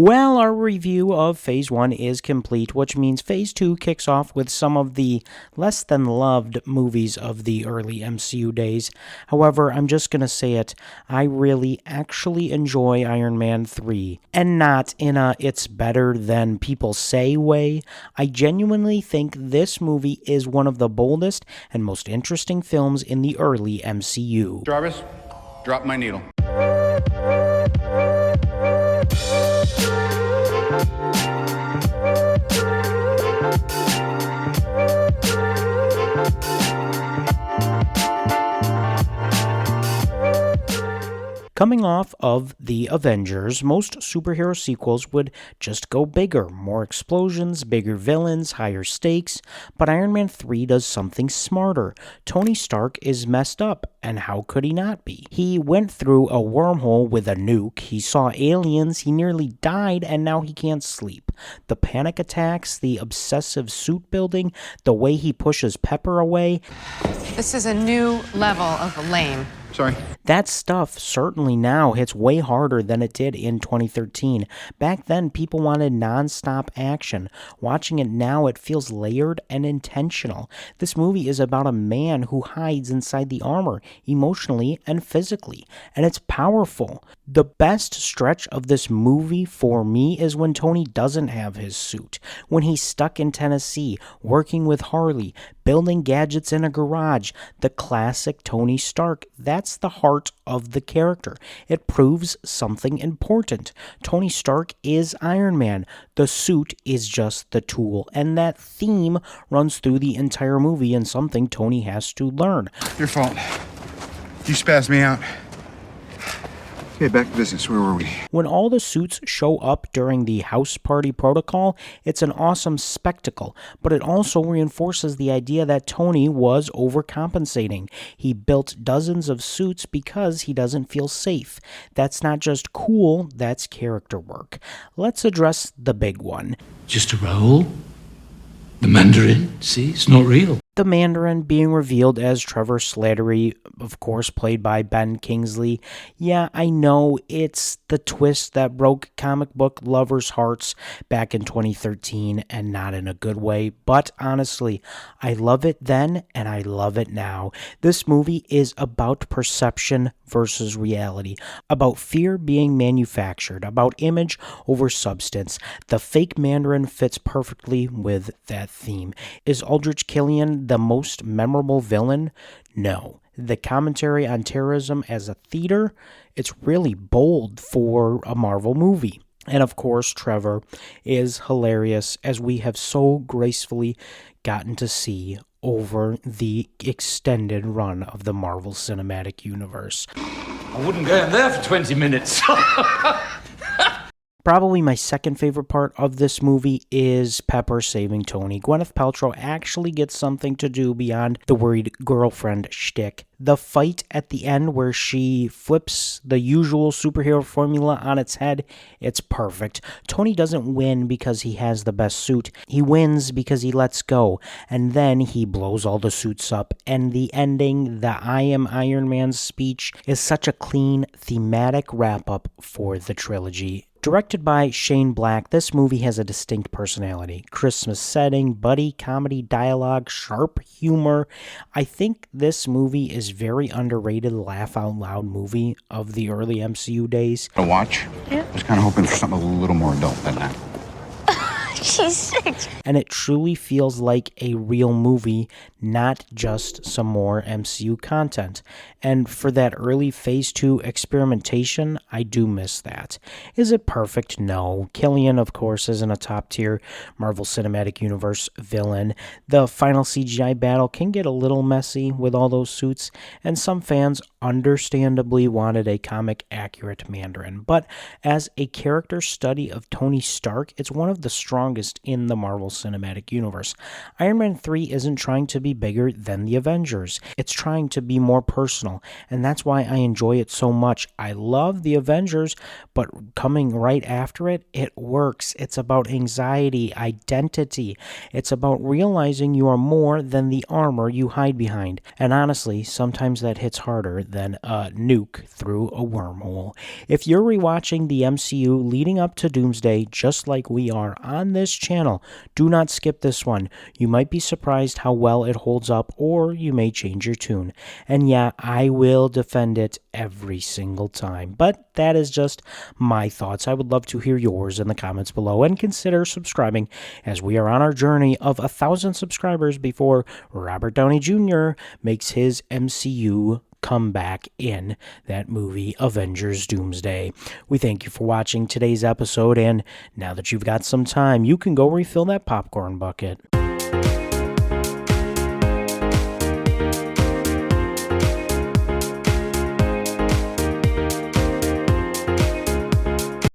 Well, our review of Phase 1 is complete, which means Phase 2 kicks off with some of the less than loved movies of the early MCU days. However, I'm just going to say it, I really actually enjoy Iron Man 3, and not in a it's better than people say way. I genuinely think this movie is one of the boldest and most interesting films in the early MCU. Jarvis, drop my needle. Coming off of the Avengers, most superhero sequels would just go bigger, more explosions, bigger villains, higher stakes, but Iron Man 3 does something smarter. Tony Stark is messed up, and how could he not be? He went through a wormhole with a nuke, he saw aliens, he nearly died, and now he can't sleep. The panic attacks, the obsessive suit building, the way he pushes Pepper away. This is a new level of lame. Sorry. That stuff certainly now hits way harder than it did in 2013. Back then, people wanted non-stop action. Watching it now, it feels layered and intentional. This movie is about a man who hides inside the armor, emotionally and physically, and it's powerful. The best stretch of this movie for me is when Tony doesn't have his suit, when he's stuck in Tennessee, working with Harley, building gadgets in a garage. The classic Tony Stark. That's the heart of the character. It proves something important. Tony Stark is Iron Man. The suit is just the tool. And that theme runs through the entire movie and something Tony has to learn. Your fault. You spazzed me out. Okay, back to business. Where were we? When all the suits show up during the house party protocol, it's an awesome spectacle, but it also reinforces the idea that Tony was overcompensating. He built dozens of suits because he doesn't feel safe. That's not just cool, that's character work. Let's address the big one. Just a role? The Mandarin? See, it's not real. The Mandarin being revealed as Trevor Slattery, of course played by Ben Kingsley. Yeah, I know it's the twist that broke comic book lovers' hearts back in 2013, and not in a good way, but honestly, I love it then and I love it now. This movie is about perception versus reality, about fear being manufactured, about image over substance. The fake Mandarin fits perfectly with that theme. Is Aldrich Killian the most memorable villain? No. The commentary on terrorism as a theater, it's really bold for a Marvel movie. And of course, Trevor is hilarious, as we have so gracefully gotten to see over the extended run of the Marvel Cinematic Universe. I wouldn't go in there for 20 minutes. Probably my second favorite part of this movie is Pepper saving Tony. Gwyneth Paltrow actually gets something to do beyond the worried girlfriend shtick. The fight at the end where she flips the usual superhero formula on its head, it's perfect. Tony doesn't win because he has the best suit. He wins because he lets go, and then he blows all the suits up. And the ending, the I am Iron Man speech, is such a clean, thematic wrap-up for the trilogy. Directed by Shane Black, this movie has a distinct personality. Christmas setting, buddy comedy dialogue, sharp humor. I think this movie is very underrated laugh-out-loud movie of the early MCU days. A watch? Yeah. I was kind of hoping for something a little more adult than that. She's 6. And it truly feels like a real movie, not just some more MCU content. And for that early Phase 2 experimentation, I do miss that. Is it perfect? No. Killian, of course, isn't a top-tier Marvel Cinematic Universe villain. The final CGI battle can get a little messy with all those suits, and some fans understandably wanted a comic-accurate Mandarin. But as a character study of Tony Stark, it's one of the strongest strongest in the Marvel Cinematic Universe. Iron Man 3 isn't trying to be bigger than the Avengers. It's trying to be more personal, and that's why I enjoy it so much. I love the Avengers, but coming right after it, it works. It's about anxiety, identity. It's about realizing you are more than the armor you hide behind. And honestly, sometimes that hits harder than a nuke through a wormhole. If you're rewatching the MCU leading up to Doomsday, just like we are on this channel, do not skip this one. You might be surprised how well it holds up, or you may change your tune. And yeah, I will defend it every single time. But that is just my thoughts. I would love to hear yours in the comments below, and consider subscribing as we are on our journey of 1,000 subscribers before Robert Downey Jr. makes his MCU comeback in that movie Avengers Doomsday. We thank you for watching today's episode, and now that you've got some time, you can go refill that popcorn bucket.